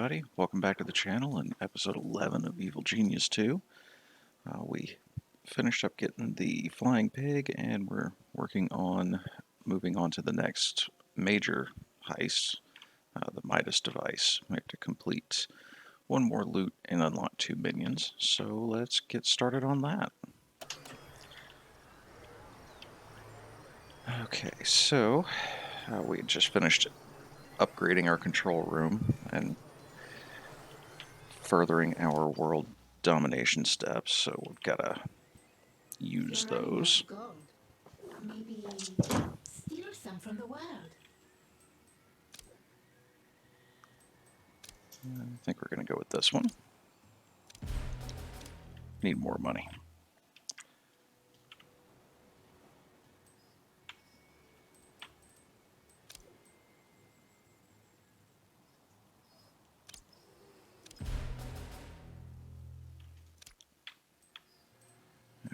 everybody. Welcome back to the channel in episode 11 of Evil Genius 2. We finished up getting the flying pig and we're working on moving on to the next major heist, the Midas device. We have to complete one more loot and unlock 2 minions, so let's get started on that. Okay, so we just finished upgrading our control room and furthering our world domination steps, so we've got to use those. Maybe steal some from the world. I think we're going to go with this one. Need more money.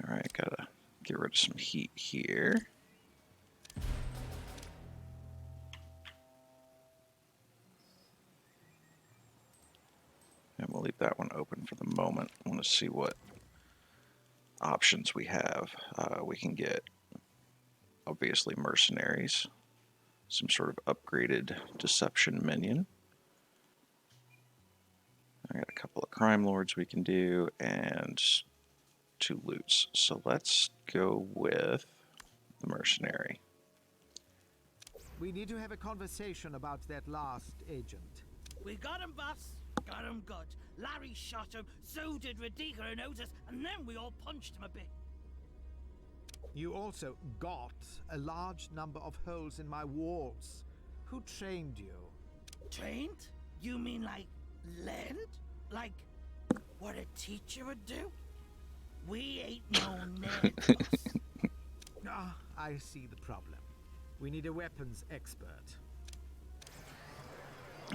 Alright, gotta get rid of some heat here. And we'll leave that one open for the moment. I want to see what options we have. We can get, obviously, mercenaries, some sort of upgraded deception minion. I got a couple of crime lords we can do, and 2 loots. So let's go with the mercenary. We need to have a conversation about that last agent. We got him, boss. Got him good. Larry shot him, so did Radica and Otis, and then we all punched him a bit. You also got a large number of holes in my walls. Who trained you? Trained? You mean like learned? Like what a teacher would do? We ain't no nerds, boss. Ah, I see the problem. We need a weapons expert.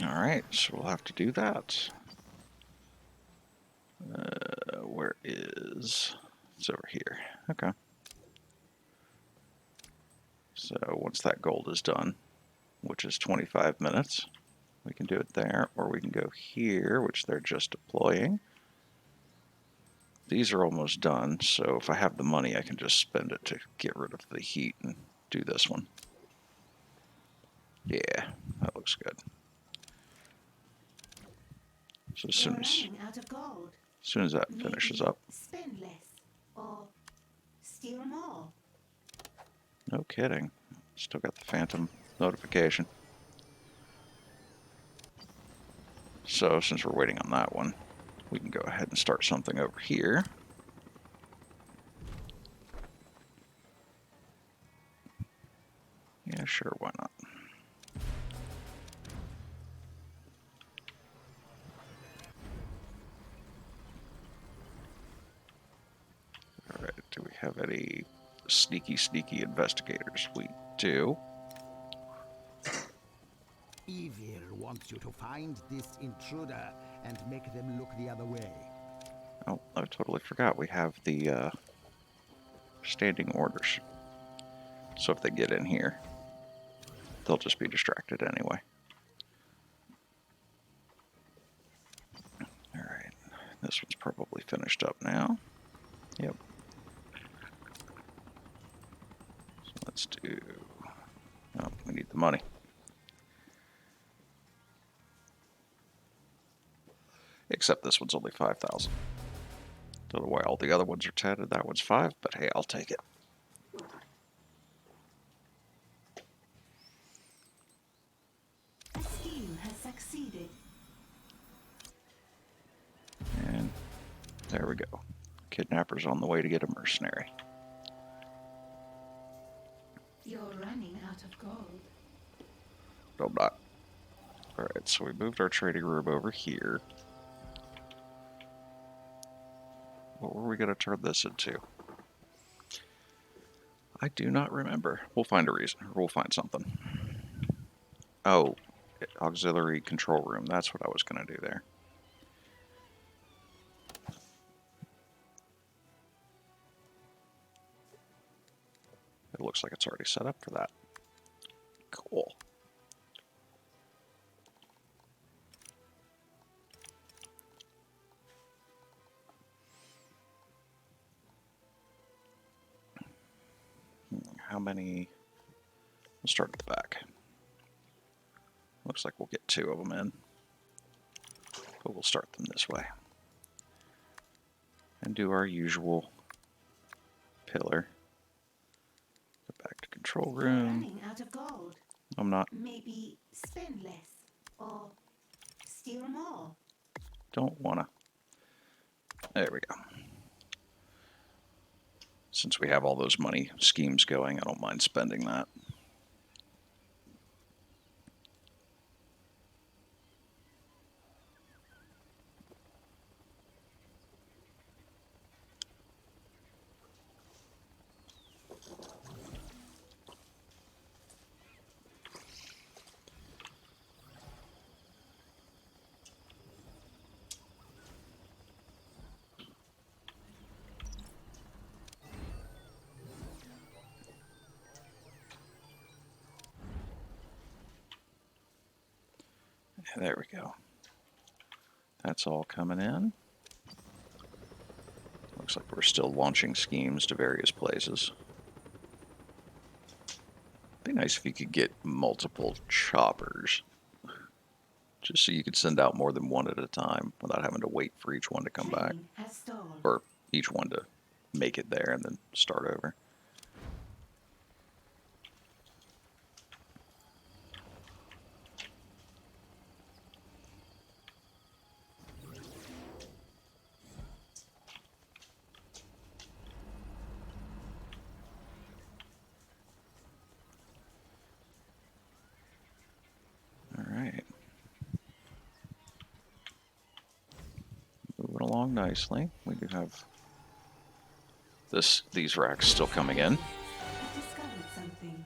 Alright, so we'll have to do that. Where is... It's over here. Okay. So once that gold is done, which is 25 minutes, we can do it there, or we can go here, which they're just deploying. These are almost done, so if I have the money, I can just spend it to get rid of the heat and do this one. Yeah, that looks good. So as soon as that finishes up. Spend less or steal more. No kidding. Still got the phantom notification. So since we're waiting on that one, we can go ahead and start something over here. Yeah, sure, why not? Alright, do we have any sneaky investigators? We do. Evil wants you to find this intruder and make them look the other way. Oh, I totally forgot. We have the standing orders. So if they get in here, they'll just be distracted anyway. Alright, this one's probably finished up now. Yep. So let's do... Oh, we need the money. Except this one's only 5,000. Don't know why all the other ones are 10 and that one's 5, but hey, I'll take it. A scheme has succeeded. And there we go. Kidnapper's on the way to get a mercenary. You're running out of gold. No, I'm not. Alright, so we moved our trading room over here. What were we going to turn this into? I do not remember. We'll find a reason, or we'll find something. Oh, auxiliary control room. That's what I was going to do there. It looks like it's already set up for that. Cool. how many? We'll start at the back. Looks like we'll get 2 of them in. But we'll start them this way. And do our usual pillar. Go back to control You're room. running out of gold. I'm not. Maybe spend less or steal more. Don't wanna. There we go. Since we have all those money schemes going, I don't mind spending that. There we go. That's all coming in. Looks like we're still launching schemes to various places. Be nice if you could get multiple choppers. Just so you could send out more than one at a time without having to wait for each one to come back. Train has stalled. Or each one to make it there and then start over. Alright. Moving along nicely. We do have these racks still coming in. I discovered something.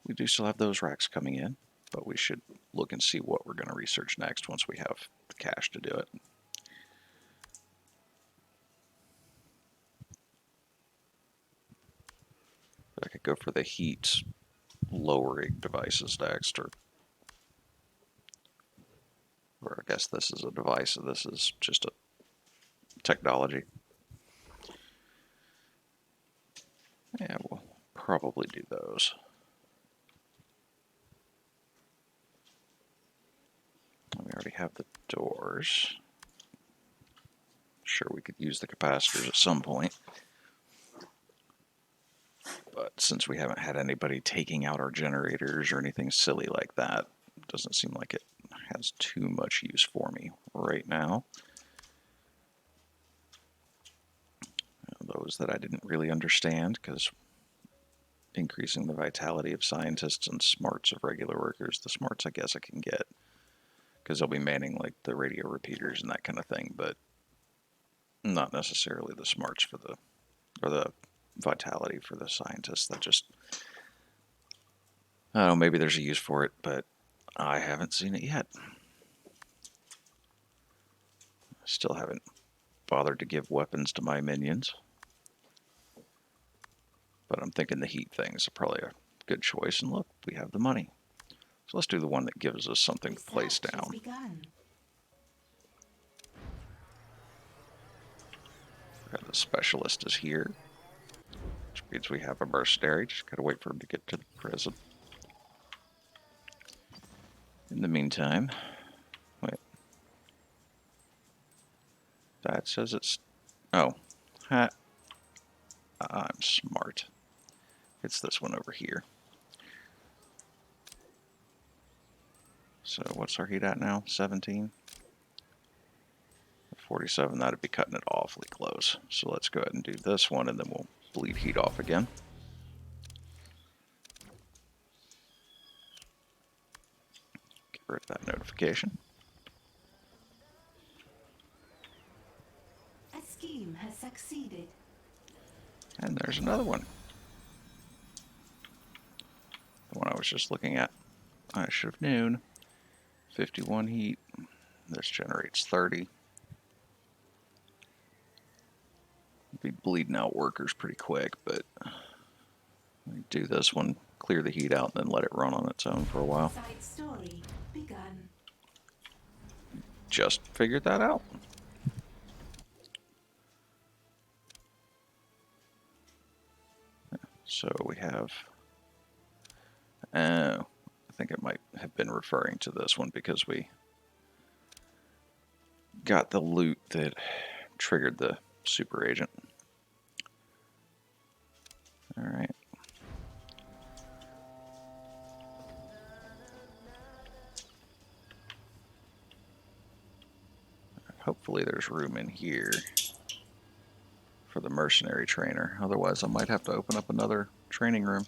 We do still have those racks coming in, but we should look and see what we're going to research next once we have the cash to do it. I could go for the heat lowering devices next, or I guess this is a device, and this is just a technology. Yeah, we'll probably do those. We already have the doors. Sure, we could use the capacitors at some point. But since we haven't had anybody taking out our generators or anything silly like that, it doesn't seem like it has too much use for me right now. Those that I didn't really understand, because increasing the vitality of scientists and smarts of regular workers, the smarts I guess I can get, because they'll be manning like the radio repeaters and that kind of thing, but not necessarily the smarts for the, or the vitality for the scientists. That just, I don't know, maybe there's a use for it, but I haven't seen it yet. I still haven't bothered to give weapons to my minions. But I'm thinking the heat things are probably a good choice. And look, we have the money. So let's do the one that gives us something to place Research has down. begun. The specialist is here, which means we have a mercenary. Just gotta wait for him to get to the prison. In the meantime, wait. That says it's, oh, ha. I'm smart. It's this one over here. So what's our heat at now? 17? 47, that'd be cutting it awfully close. So let's go ahead and do this one, and then we'll bleed heat off again. Get rid of that notification. A scheme has succeeded. And there's another one. The one I was just looking at. I should have known. 51 heat. This generates 30. Be bleeding out workers pretty quick, but we do this one, clear the heat out, and then let it run on its own for a while. Side story begun. Just figured that out. So we have, I think it might have been referring to this one because we got the loot that triggered the super agent. Alright. Hopefully there's room in here for the mercenary trainer. Otherwise I might have to open up another training room.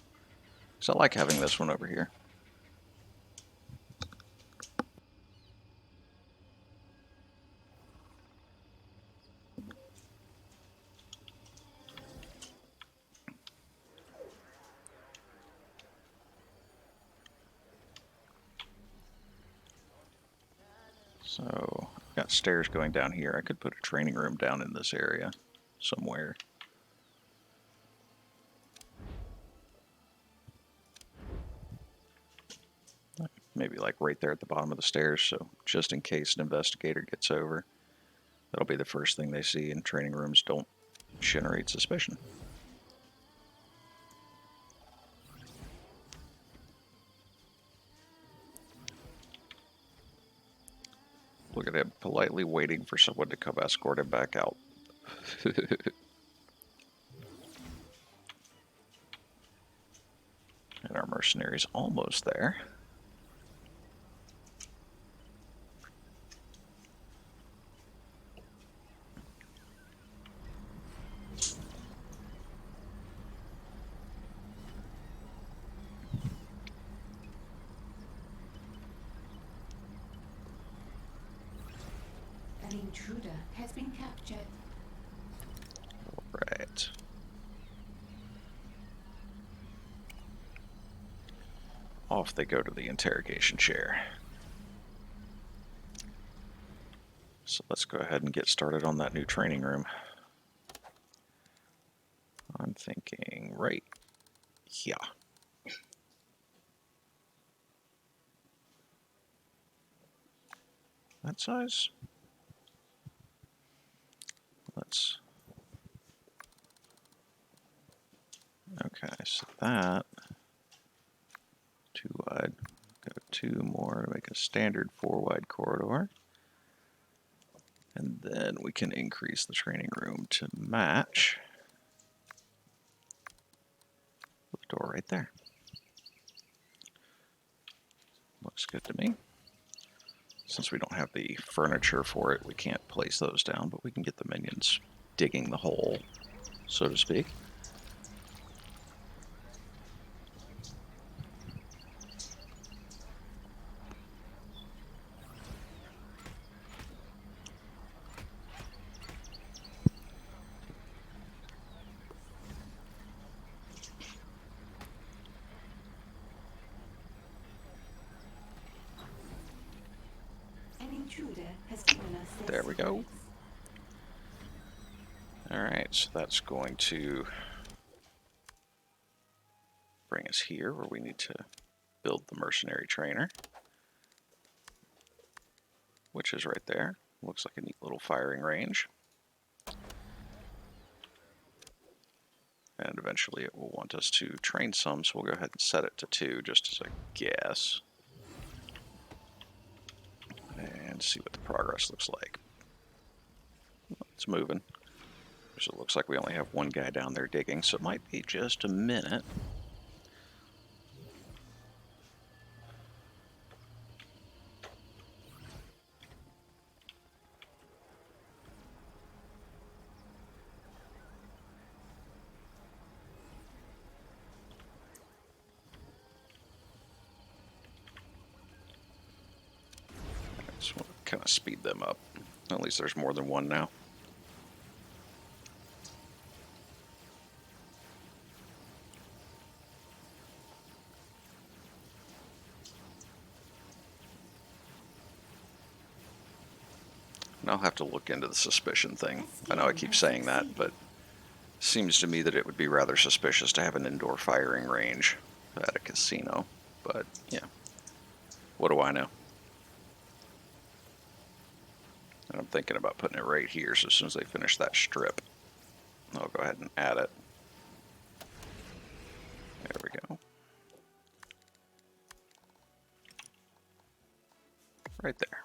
Because I like having this one over here. So, got stairs going down here. I could put a training room down in this area somewhere. Maybe like right there at the bottom of the stairs, so just in case an investigator gets over, that'll be the first thing they see, and training rooms don't generate suspicion. Look at him politely waiting for someone to come escort him back out. And our mercenary's almost there. An intruder has been captured. Right. Off they go to the interrogation chair. So let's go ahead and get started on that new training room. I'm thinking right here. That size? Let's... Okay, so that... Too wide. Go 2 more to make a standard 4-wide corridor. And then we can increase the training room to match the door right there. Looks good to me. Since we don't have the furniture for it, we can't place those down, but we can get the minions digging the hole, so to speak. An intruder has given us their There we go. secrets. Alright, so that's going to bring us here where we need to build the mercenary trainer, which is right there. Looks like a neat little firing range. And eventually it will want us to train some, so we'll go ahead and set it to 2 just as a guess. And see what the progress looks like. It's moving. So it looks like we only have 1 guy down there digging, so it might be just a minute. Just want to kind of speed them up. At least there's more than 1 now. And I'll have to look into the suspicion thing. I know I keep saying that, but it seems to me that it would be rather suspicious to have an indoor firing range at a casino. But, yeah. What do I know? And I'm thinking about putting it right here, so as soon as they finish that strip, I'll go ahead and add it. right there.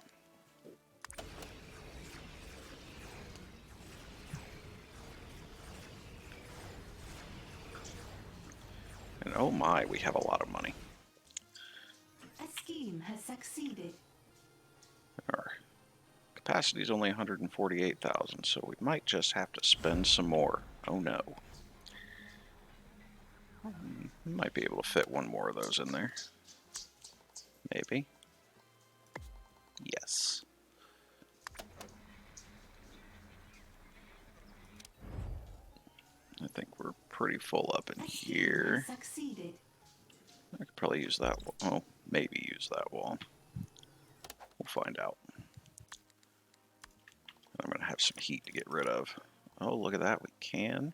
And oh my, we have a lot of money. A scheme has succeeded. Our capacity is only 148,000, so we might just have to spend some more. Oh no. We might be able to fit one more of those in there. Maybe. Yes. I think we're pretty full up in A scheme here. has succeeded. I could probably use that wall. Oh, maybe use that wall. We'll find out. I'm going to have some heat to get rid of. Oh, look at that. We can.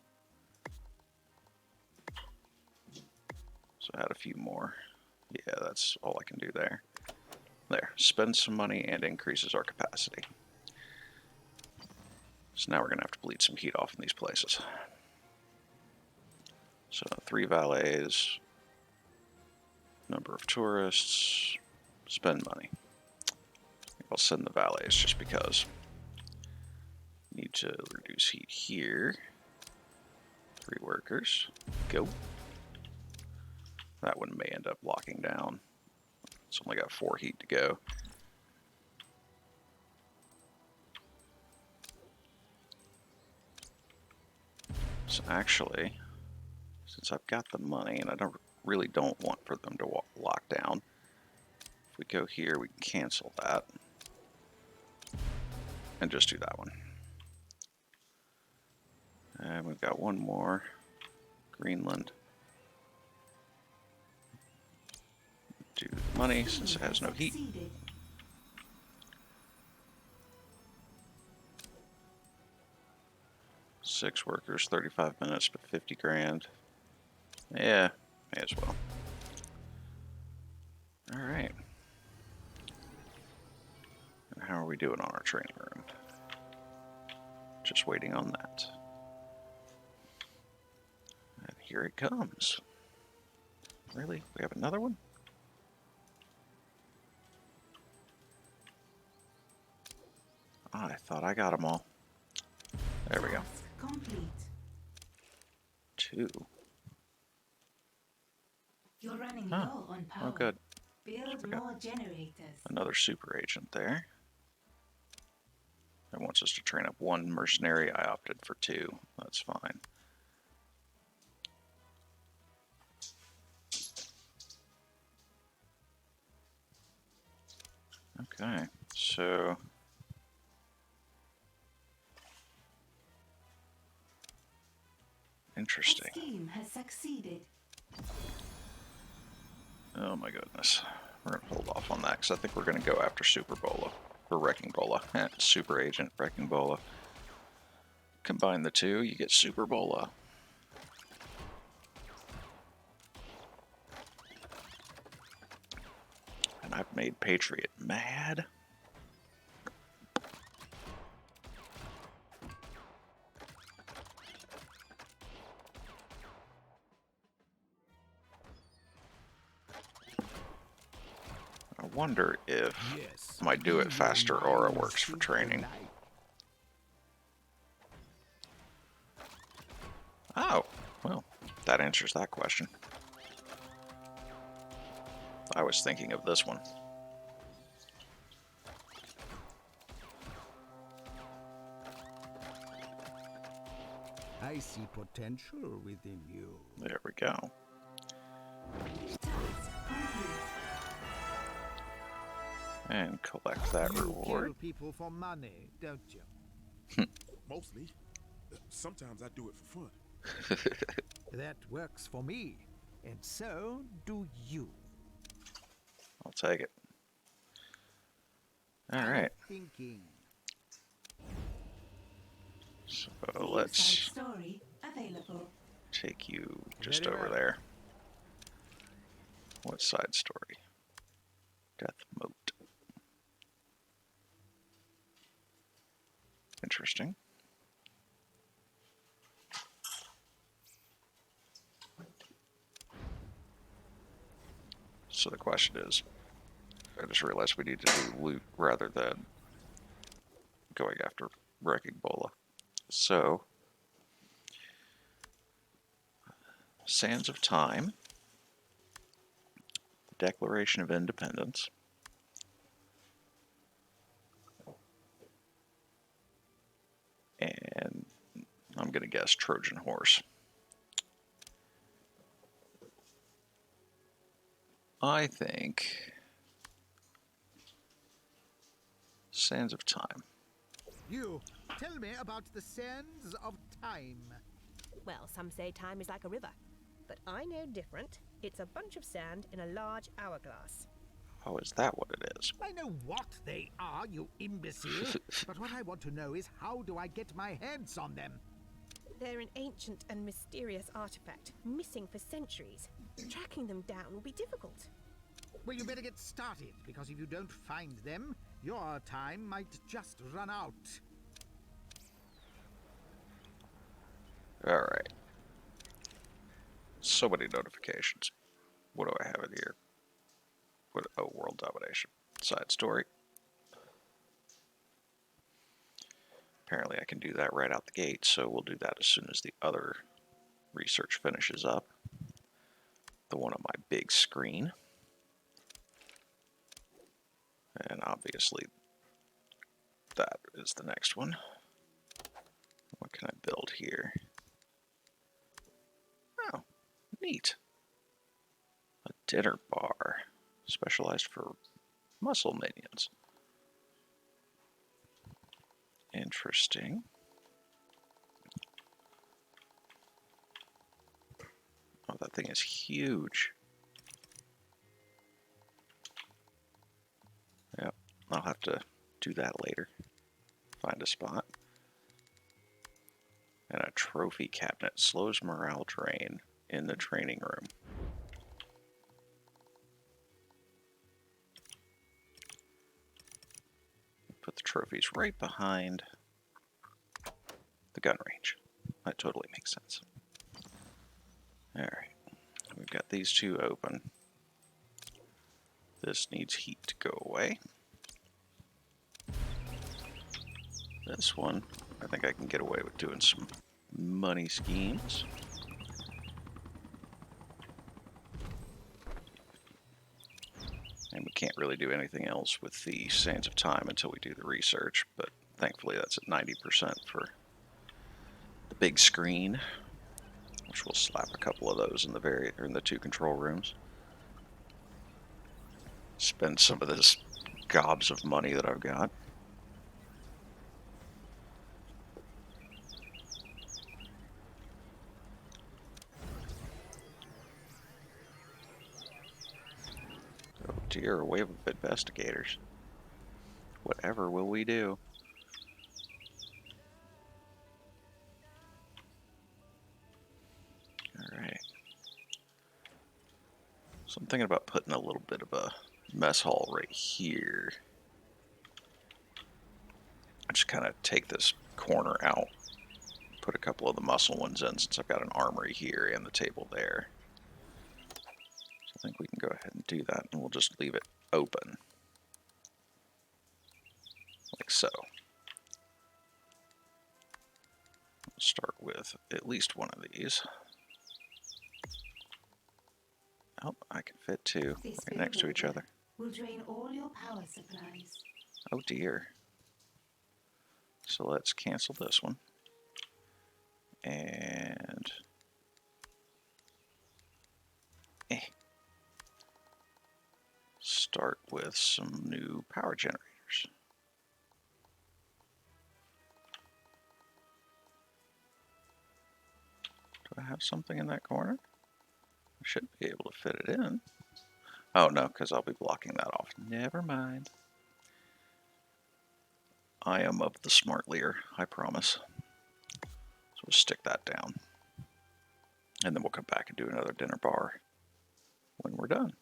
So add a few more. Yeah, that's all I can do there. There. Spend some money and increases our capacity. So now we're going to have to bleed some heat off in these places. So 3 valets, number of tourists, spend money. I'll send the valets just because. Need to reduce heat here. 3 workers. Go. That one may end up locking down. It's only got 4 heat to go. So actually, since I've got the money and I really don't want for them to lock down, if we go here, we can cancel that and just do that one. And we've got one more, Greenland. Do the money since it has no heat. Succeeded. 6 workers, 35 minutes, but 50 grand. Yeah, may as well. Alright. And how are we doing on our training room? Just waiting on that. And here it comes. Really? We have another one? I thought I got them all. There we go. Task complete. 2. You're running Huh. low on power. Oh, good. Build we got more generators. Another super agent there. It wants us to train up 1 mercenary. I opted for 2. That's fine. Okay, so interesting. A scheme has succeeded. Oh my goodness. We're going to hold off on that because I think we're going to go after Super Bola. Or Wrecking Bola. Super Agent, Wrecking Bola. Combine the 2, you get Super Bola. And I've made Patriot mad. I wonder if Yes. my do it evil faster aura minds works for think training. alike. Oh, well, that answers that question. I was thinking of this one. I see potential within you. There we go. Task complete. And collect that You reward. kill people for money, don't you? Mostly. Sometimes I do it for fun. That works for me. And so do you. I'll take it. Alright, Thinking. so The let's inside story available. take you just Very over well. there. What side story? Death Moat. Interesting. So the question is, I just realized we need to do loot rather than going after wrecking Bola. So, Sands of Time, Declaration of Independence, and I'm going to guess Trojan Horse. I think Sands of Time. You, tell me about the sands of time. Well, some say time is like a river, but I know different. It's a bunch of sand in a large hourglass. Oh, is that what it is? I know what they are, you imbecile. But what I want to know is how do I get my hands on them? They're an ancient and mysterious artifact, missing for centuries. Tracking them down will be difficult. Well, you better get started, because if you don't find them, your time might just run out. Alright. So many notifications. What do I have in here? Oh, world domination. Side story. Apparently I can do that right out the gate, so we'll do that as soon as the other research finishes up. The one on my big screen. And obviously that is the next one. What can I build here? Oh, neat. A dinner bar, specialized for muscle minions. Interesting. Oh, that thing is huge. Yep, I'll have to do that later. Find a spot. And a trophy cabinet slows morale drain in the training room. Put the trophies right behind the gun range. That totally makes sense. Alright, we've got these two open. This needs heat to go away. This one, I think I can get away with doing some money schemes. And we can't really do anything else with the Sands of Time until we do the research, but thankfully that's at 90% for the big screen, which we'll slap a couple of those in the two control rooms. Spend some of this gobs of money that I've got. Oh dear, a wave of investigators. Whatever will we do? Alright. So I'm thinking about putting a little bit of a mess hall right here. Just kind of take this corner out. Put a couple of the muscle ones in since I've got an armory here and the table there. So I think we can go ahead and do that, and we'll just leave it open. Like so. We'll start with at least one of these. Oh, I can fit two This right next to each building other. will drain all your power supplies. Oh dear. So let's cancel this one. And start with some new power generators. Do I have something in that corner? I should be able to fit it in. Oh no, because I'll be blocking that off. Never mind. I am of the smart leer, I promise. So we'll stick that down. And then we'll come back and do another dinner bar when we're done.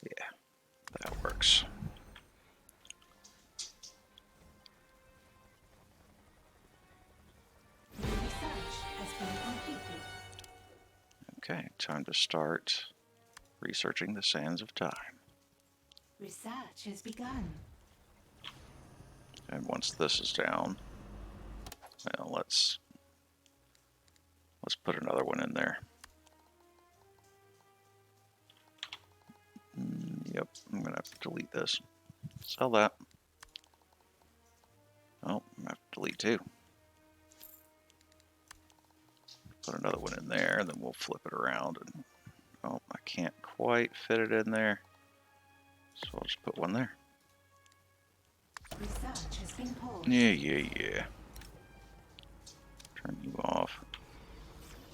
Yeah, that works. Your research has been completed. Okay, time to start Researching the sands of time. Research has begun. And once this is down, well, let's put another one in there. Yep, I'm gonna have to delete this. Sell that. Oh, I'm gonna have to delete two. Put another one in there, then we'll flip it around. And oh, I can't quite fit it in there, so I'll just put one there. Research has been paused. Yeah. Turn you off.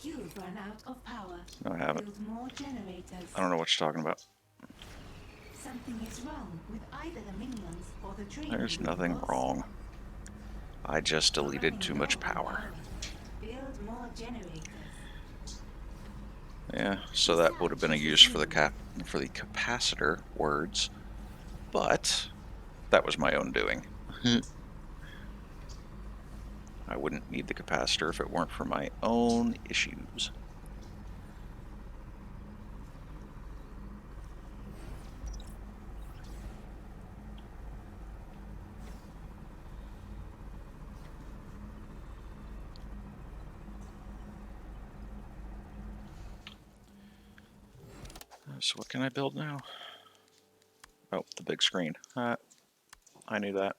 You've run out of power. No, I haven't. Build more generators. I don't know what you're talking about. Something is wrong with either the minions or the train. There's nothing wrong. I just deleted too much power. Build more generators. Yeah, so that would have been a use for the capacitor words, but that was my own doing. I wouldn't need the capacitor if it weren't for my own issues. So what can I build now? Oh, the big screen. I knew that.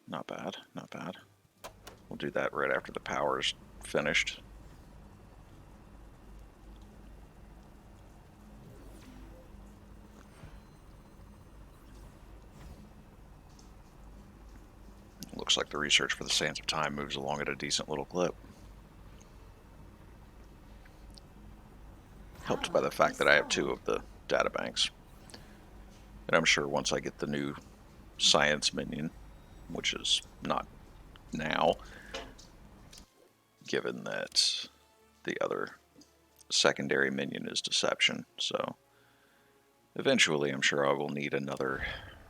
Not bad, not bad. We'll do that right after the power's finished. Looks like the research for the Sands of Time moves along at a decent little clip. Helped by the fact that I have two of the data banks. And I'm sure once I get the new science minion, which is not now, given that the other secondary minion is deception. So eventually I'm sure I will need another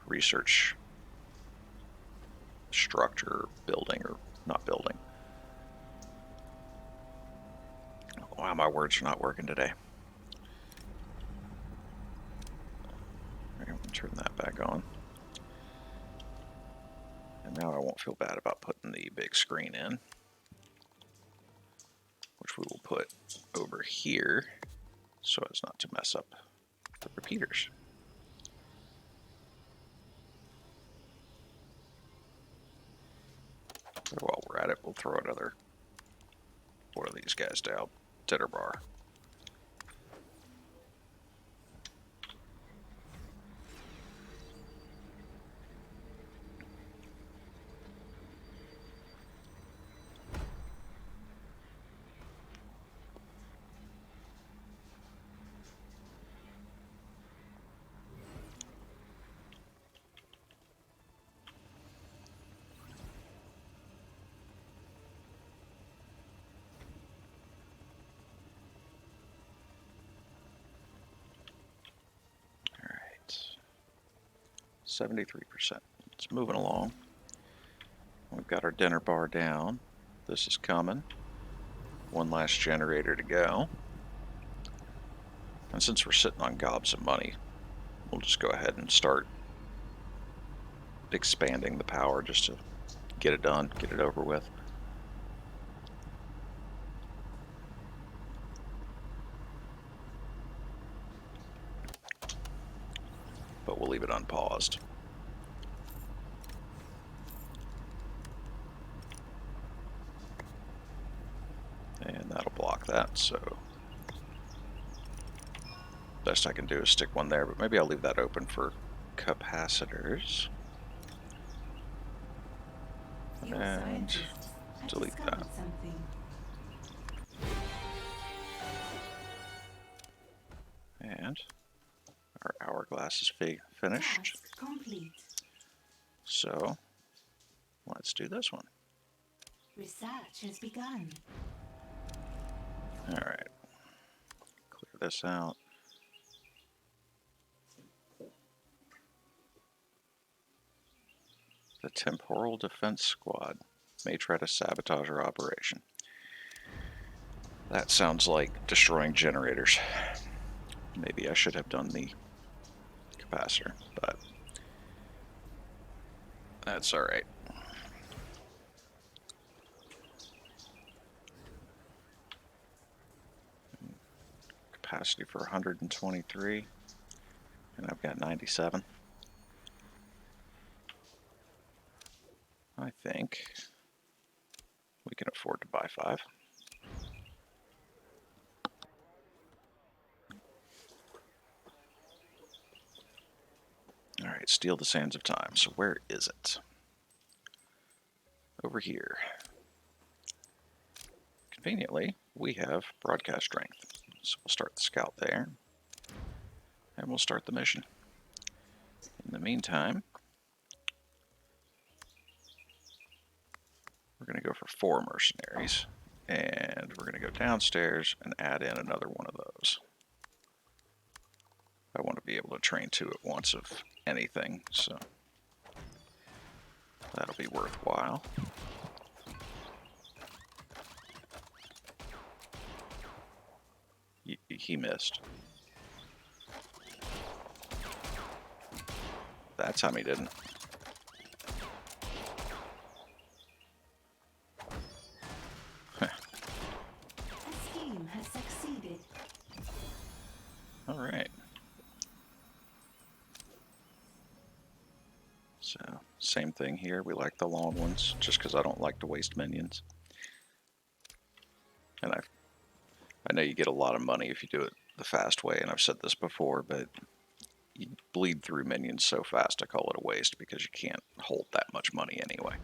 research structure, building, or not building. Wow, my words are not working today. I'm going to turn that back on. And now I won't feel bad about putting the big screen in, which we will put over here so as not to mess up the repeaters. While we're at it, we'll throw another one of these guys down. Dinner bar. All right. 73%. It's moving along. We've got our dinner bar down. This is coming. One last generator to go. And since we're sitting on gobs of money, we'll just go ahead and start expanding the power just to get it done, get it over with. But we'll leave it unpaused. And that'll block that, so best I can do is stick one there, but maybe I'll leave that open for capacitors. Your And scientists have delete discovered that. something. And our hourglass is finished. Task complete. So let's do this one. Research has begun. All right. Clear this out. The Temporal Defense Squad may try to sabotage our operation. That sounds like destroying generators. Maybe I should have done the capacitor, but that's alright. Capacity for 123, and I've got 97. I think we can afford to buy 5. Alright, steal the sands of time. So where is it? Over here. Conveniently, we have broadcast strength. So we'll start the scout there. And we'll start the mission. In the meantime, we're going to go for 4 mercenaries. And we're going to go downstairs and add in another one of those. I want to be able to train 2 at once of anything, so that'll be worthwhile. He missed. That time he didn't. A scheme has succeeded. Alright. So, same thing here. We like the long ones, just because I don't like to waste minions. And I know you get a lot of money if you do it the fast way, and I've said this before, but you bleed through minions so fast I call it a waste because you can't hold that much money anyway.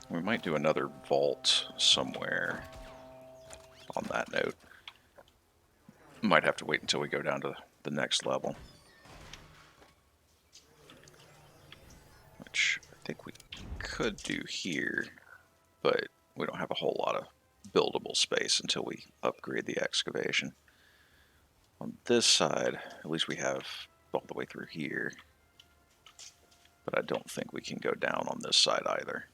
We might do another vault somewhere on that note. Might have to wait until we go down to the next level. Which I think we could do here, but we don't have a whole lot of buildable space until we upgrade the excavation. On this side, at least we have all the way through here, but I don't think we can go down on this side either.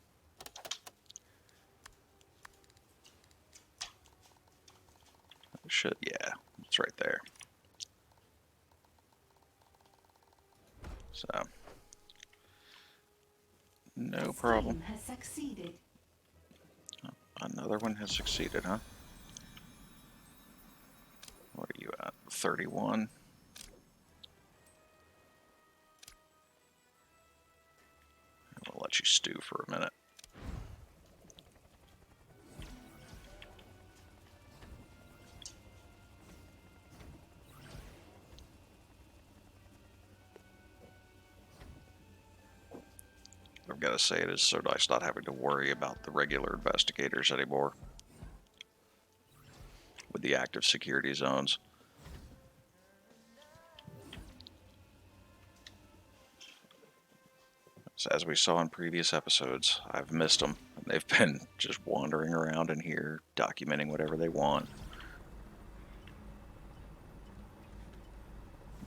It should, yeah, it's right there. So, no problem. Scheme has succeeded. Another one has succeeded, huh? What are you at? 31. I'll let you stew for a minute. I've got to say, it is so nice not having to worry about the regular investigators anymore with the active security zones. So as we saw in previous episodes, I've missed them. They've been just wandering around in here, documenting whatever they want.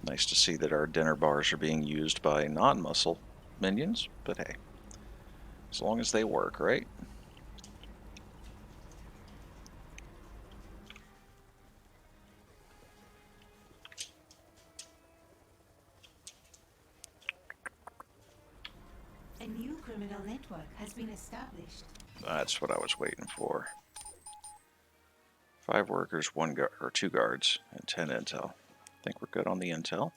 Nice to see that our dinner bars are being used by non-muscle minions, but hey, as long as they work, right? A new criminal network has been established. That's what I was waiting for. 5 workers, 1 guard, or 2 guards, and 10 intel. I think we're good on the intel.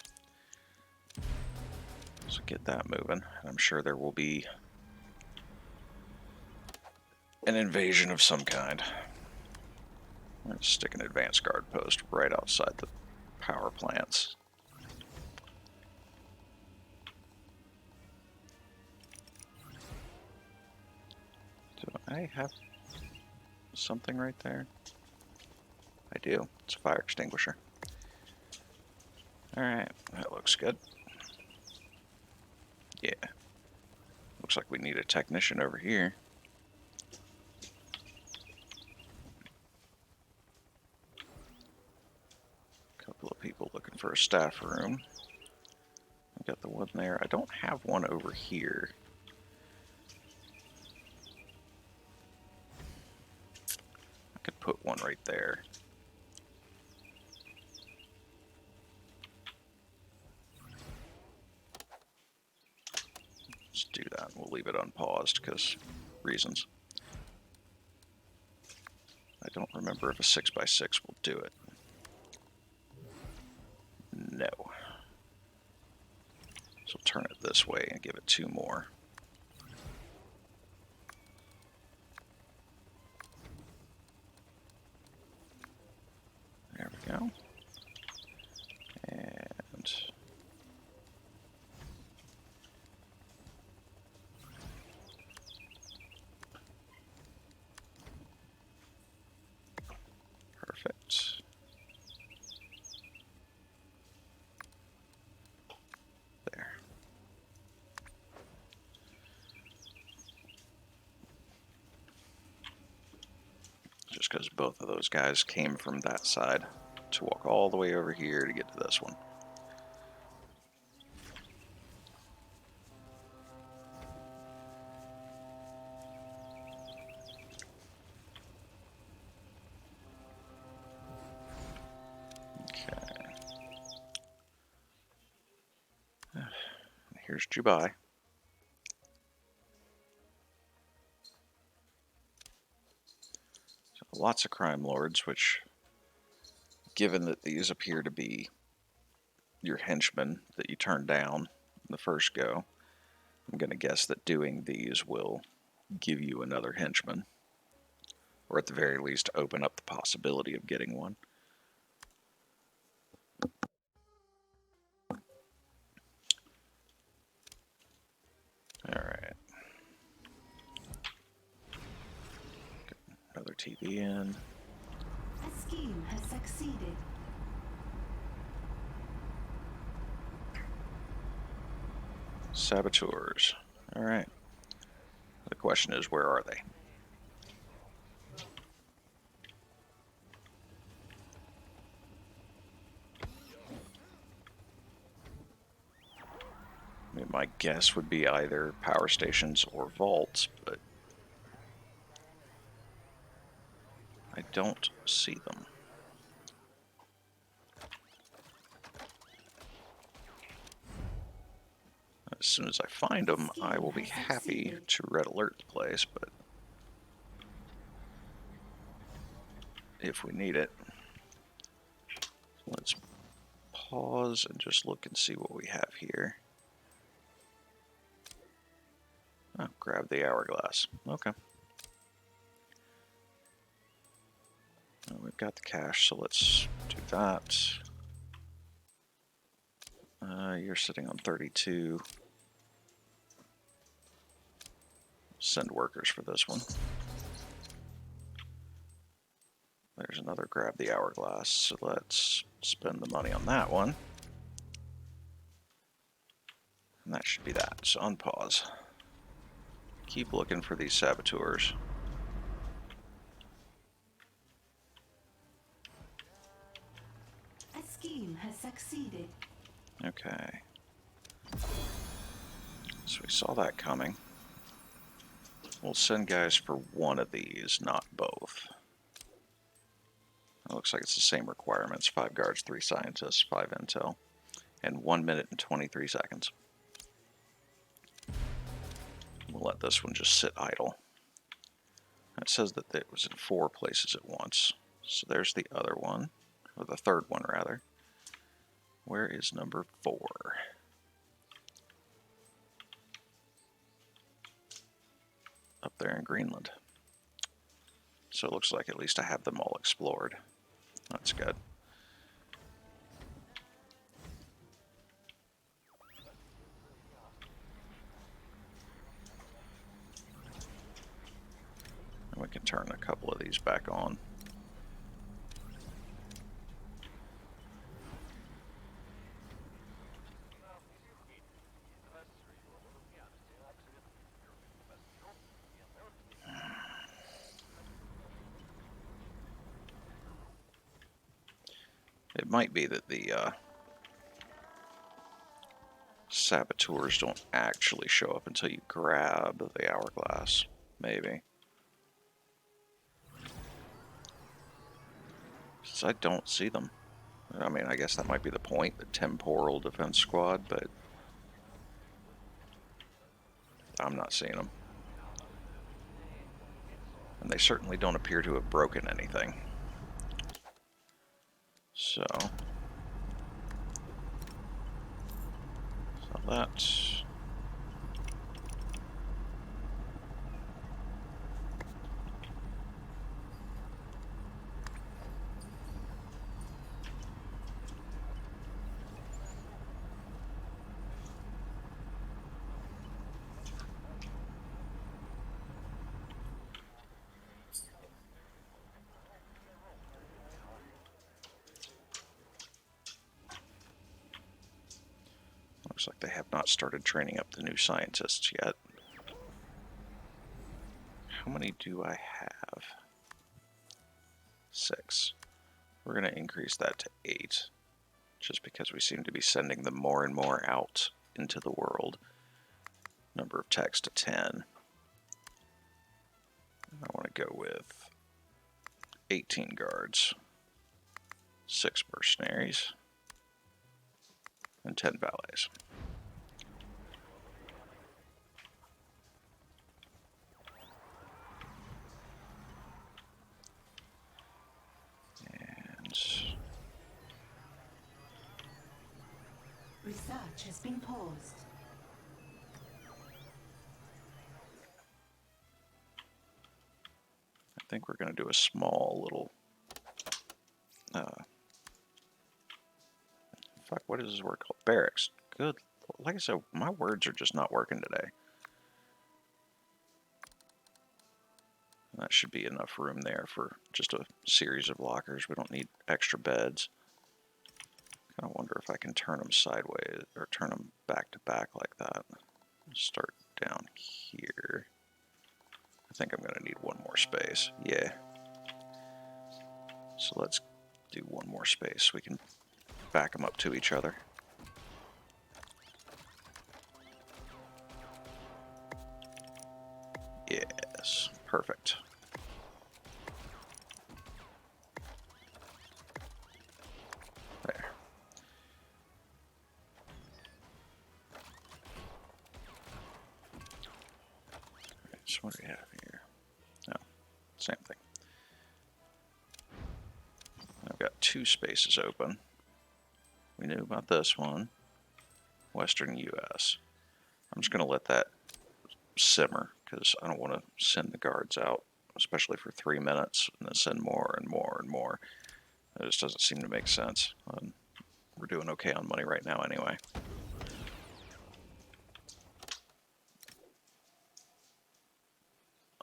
So get that moving. I'm sure there will be an invasion of some kind. I'm going to stick an advanced guard post right outside the power plants. Do I have something right there? I do. It's a fire extinguisher. Alright, that looks good. Yeah. Looks like we need a technician over here. Couple of people looking for a staff room. I've got the one there. I don't have one over here. Could put one right there. Let's do that. We'll leave it unpaused because reasons. I don't remember if a 6x6 will do it. No. So turn it this way and give it 2 more. There we go. And perfect. There. Just because both of those guys came from that side to walk all the way over here to get to this one. Okay. Here's Dubai. So lots of crime lords, which, given that these appear to be your henchmen that you turned down in the first go, I'm going to guess that doing these will give you another henchman, or at the very least open up the possibility of getting one. Alright. Another TV in. A scheme has succeeded. Saboteurs. Alright. The question is, where are they? I mean, my guess would be either power stations or vaults, but I don't see them. As soon as I find them, I will be happy to red alert the place, but if we need it, let's pause and just look and see what we have here. Oh, grab the hourglass. Okay. Well, we've got the cash, so let's do that. You're sitting on 32. Send workers for this one. There's another grab the hourglass, so let's spend the money on that one. And that should be that. So unpause. Keep looking for these saboteurs. A scheme has succeeded. Okay. So we saw that coming. We'll send guys for one of these, not both. It looks like it's the same requirements. 5 guards, 3 scientists, 5 intel, and 1 minute and 23 seconds. We'll let this one just sit idle. It says that it was in 4 places at once. So there's the other one, or the third one rather. Where is number 4? Up there in Greenland. So it looks like at least I have them all explored. That's good. And we can turn a couple of these back on. It might be that the saboteurs don't actually show up until you grab the hourglass. Maybe. I don't see them. I mean, I guess that might be the point, the temporal defense squad, but I'm not seeing them. And they certainly don't appear to have broken anything. So that's... Looks like they have not started training up the new scientists yet. How many do I have? 6. We're going to increase that to 8, just because we seem to be sending them more and more out into the world. Number of techs to 10. I want to go with 18 guards, 6 mercenaries, and 10 valets. And Research has been paused. I think we're going to do a small little... fuck, what is this word called? Barracks. Good. Like I said, my words are just not working today. That should be enough room there for just a series of lockers. We don't need extra beds. Kind of wonder if I can turn them sideways or turn them back to back like that. Start down here. I think I'm going to need one more space. Yeah. So let's do one more space. We can back them up to each other. Yes, perfect. There. So what do we have here? No, same thing. I've got 2 spaces open. We knew about this one. Western US. I'm just going to let that simmer because I don't want to send the guards out, especially for 3 minutes, and then send more and more and more. It just doesn't seem to make sense. We're doing okay on money right now anyway.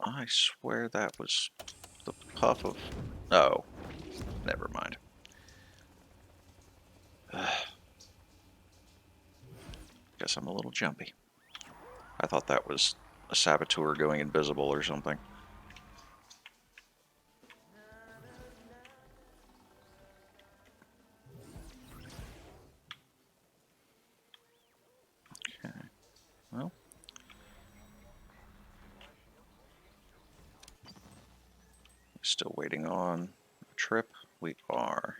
I swear that was the puff of... Oh, never mind. Guess I'm a little jumpy. I thought that was a saboteur going invisible or something. Okay, well. Still waiting on a trip. We are.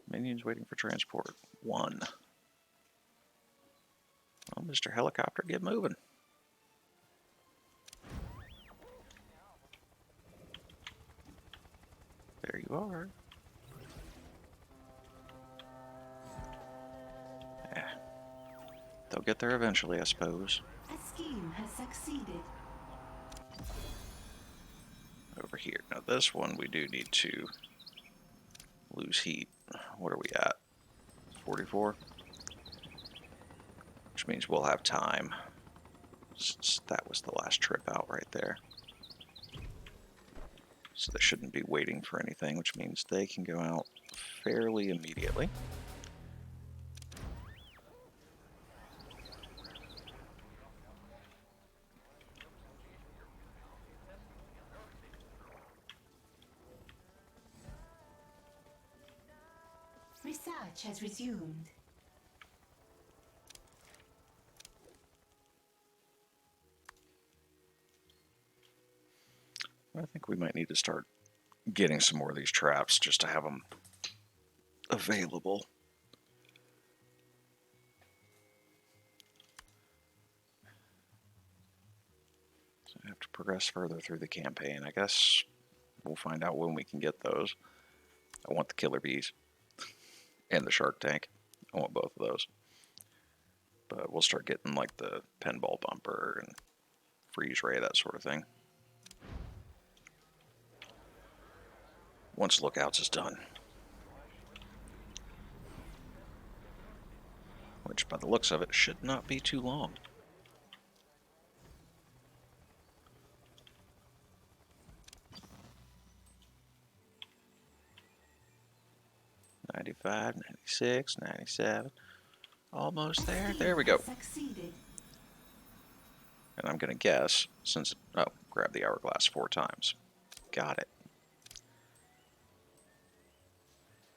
Minions waiting for transport. 1. Well, Mr. Helicopter, get moving. There you are. Yeah. They'll get there eventually, I suppose. A scheme has succeeded. Over here. Now this one we do need to lose heat. What are we at? 44? Which means we'll have time. Since that was the last trip out right there. So they shouldn't be waiting for anything, which means they can go out fairly immediately. Research has resumed. I think we might need to start getting some more of these traps just to have them available. So I have to progress further through the campaign. I guess we'll find out when we can get those. I want the killer bees and the shark tank. I want both of those. But we'll start getting like the pinball bumper and freeze ray, that sort of thing, once Lookouts is done. Which, by the looks of it, should not be too long. '95, '96, '97. Almost there. There we go. Succeeded. And I'm going to guess, since... Oh, grab the hourglass 4 times. Got it.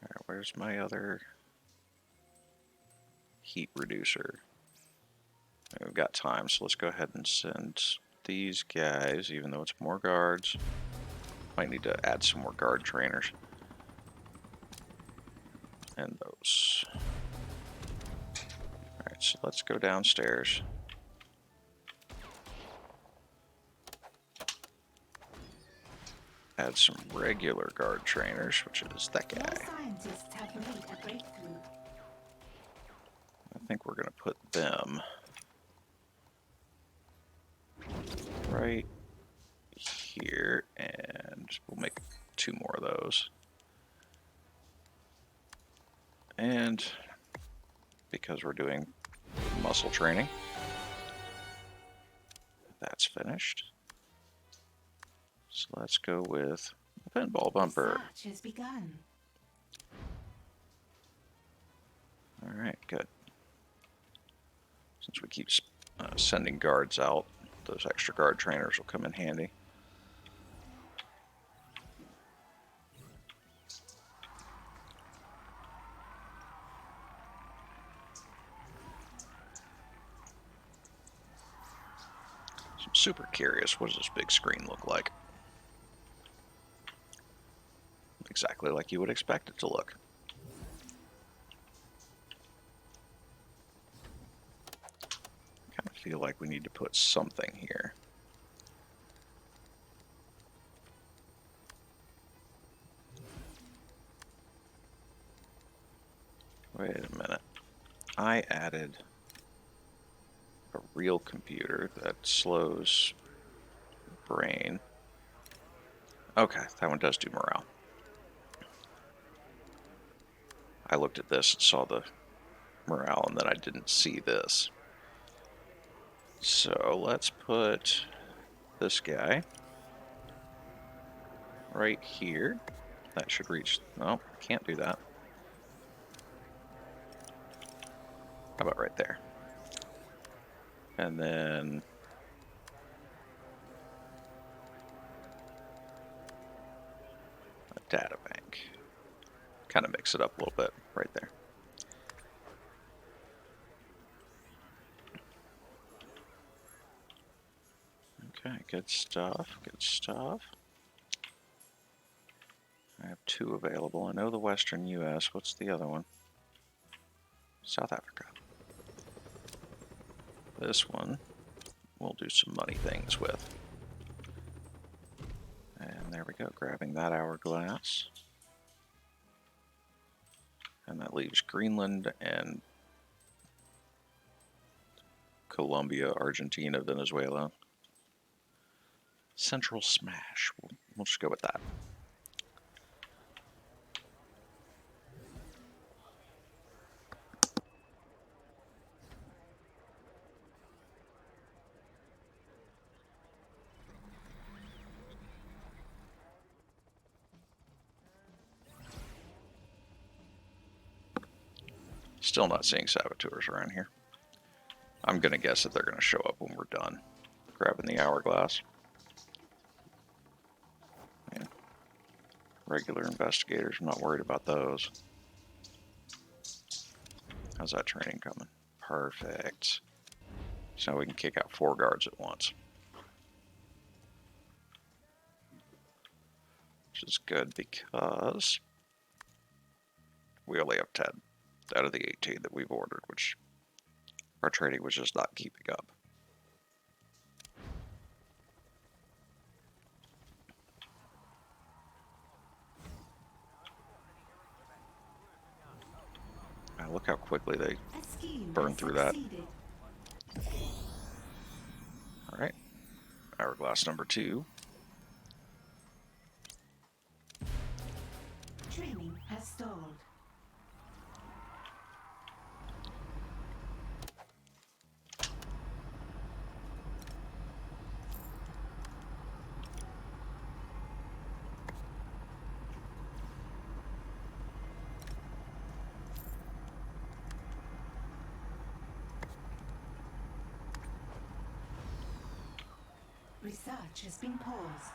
Alright, where's my other heat reducer? We've got time, so let's go ahead and send these guys, even though it's more guards. Might need to add some more guard trainers. And those. Alright, so let's go downstairs. Add some regular guard trainers, which is that Your guy. scientists have made a breakthrough. I think we're going to put them right here, and we'll make 2 more of those. And because we're doing muscle training, that's finished. So let's go with the pinball bumper. Search has begun. Alright, good. Since we keep sending guards out, those extra guard trainers will come in handy. So I'm super curious, what does this big screen look like? Exactly like you would expect it to look. Kind of feel like we need to put something here. Wait a minute. I added a real computer that slows brain. Okay, that one does do morale. I looked at this and saw the morale, and then I didn't see this. So let's put this guy right here. That should reach... No, can't do that. How about right there? And then... a data bank. Kind of mix it up a little bit right there. Okay, good stuff, good stuff. I have 2 available. I know the Western U.S. What's the other one? South Africa. This one we'll do some money things with. And there we go, grabbing that hourglass. And that leaves Greenland and Colombia, Argentina, Venezuela. Central Smash. We'll just go with that. Still not seeing saboteurs around here. I'm gonna guess that they're gonna show up when we're done grabbing the hourglass. Yeah. Regular investigators, I'm not worried about those. How's that training coming? Perfect. So now we can kick out 4 guards at once. which is good because we only have 10 out of the 18 that we've ordered, which our trading was just not keeping up. Look how quickly they A scheme burn has through that. succeeded. Alright, hourglass number 2. Training has stalled. Research has been paused.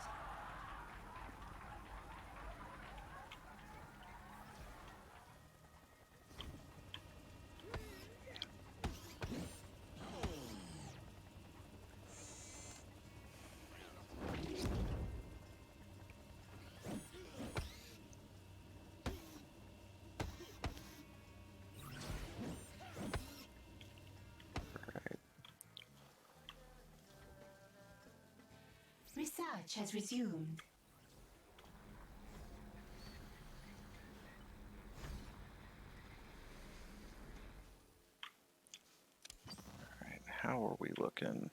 Research has resumed. Alright, how are we looking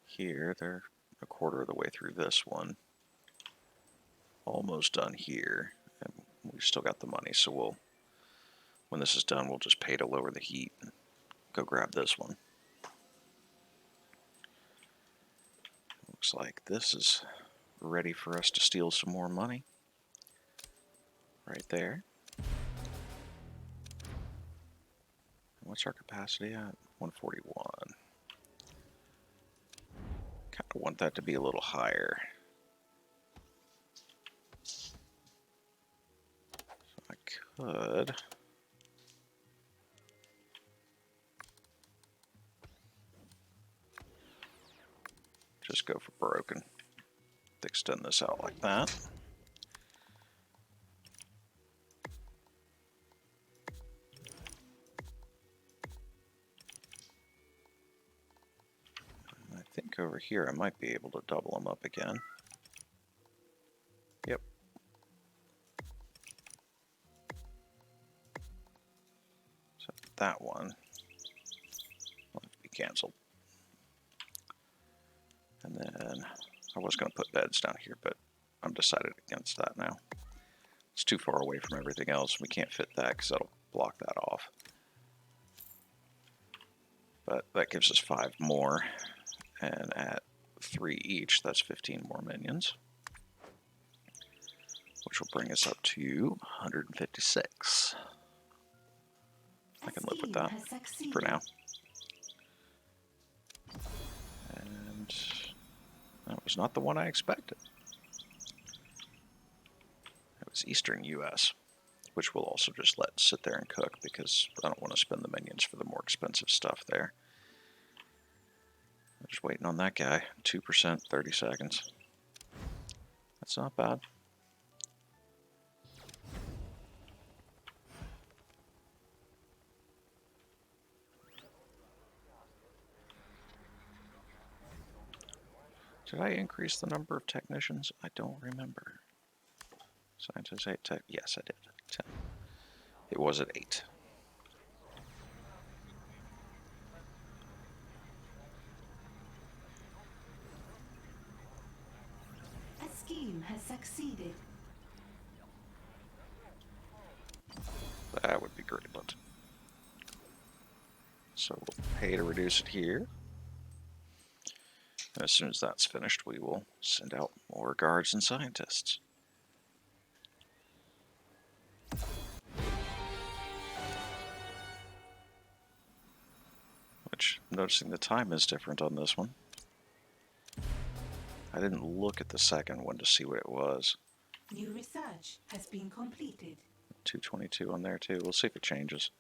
here? They're a quarter of the way through this one. Almost done here. And we've still got the money, so we'll, when this is done, we'll just pay to lower the heat and go grab this one. Looks like this is ready for us to steal some more money. Right there. What's our capacity at? 141. Kind of want that to be a little higher. So I could just go for broken. Extend this out like that. I think over here I might be able to double them up again. Yep. So that one will have to be canceled. And then I was going to put beds down here, but I'm decided against that now. It's too far away from everything else. We can't fit that because that'll block that off. But that gives us 5 more. And at 3 each, that's 15 more minions. Which will bring us up to 156. I can live with that for now. And that was not the one I expected. It was Eastern US, which we'll also just let sit there and cook because I don't want to spend the minions for the more expensive stuff there. I'm just waiting on that guy. 2%, 30 seconds. That's not bad. Did I increase the number of technicians? I don't remember. Scientists 8 tech. Yes, I did. 10. It was at 8. A scheme has succeeded. That would be great. So we'll pay to reduce it here. And as soon as that's finished, we will send out more guards and scientists. Which, noticing the time is different on this one. I didn't look at the second one to see what it was. New research has been completed. 222 on there too. We'll see if it changes.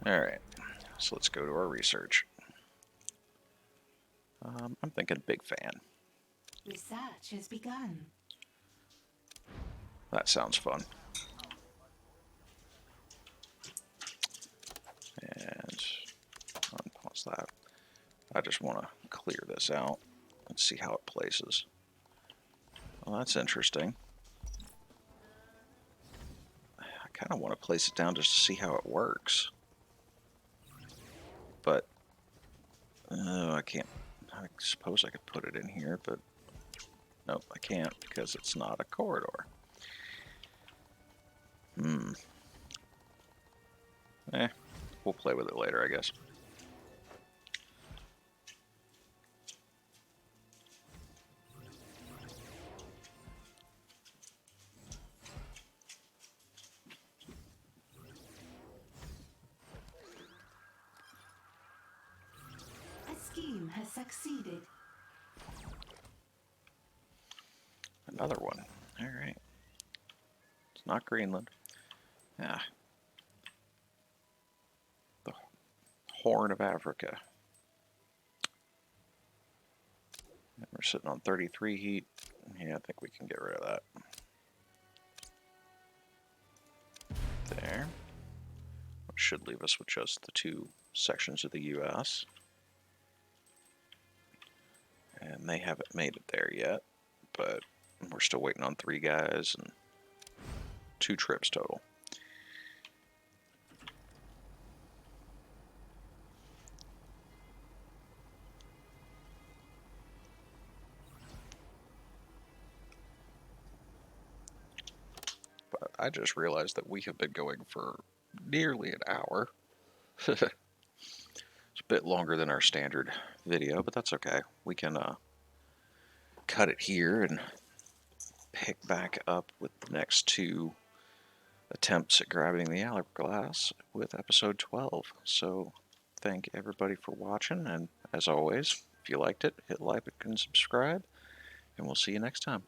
Alright, so let's go to our research. I'm thinking big fan. Research has begun. That sounds fun. And unpause that. I just want to clear this out and see how it places. Well, that's interesting. I kind of want to place it down just to see how it works. But, I can't. I suppose I could put it in here, but nope, I can't because it's not a corridor. We'll play with it later, I guess. A scheme has succeeded. Another one. Alright. It's not Greenland. Ah. The Horn of Africa. And we're sitting on 33 heat. Yeah, I think we can get rid of that. There. Which should leave us with just the two sections of the U.S. And they haven't made it there yet, but we're still waiting on 3 guys and 2 trips total. But I just realized that we have been going for nearly an hour. It's a bit longer than our standard video, but that's okay. We can cut it here and pick back up with the next 2 attempts at grabbing the hourglass with episode 12. So thank everybody for watching, and as always, if you liked it, hit like and subscribe, and we'll see you next time.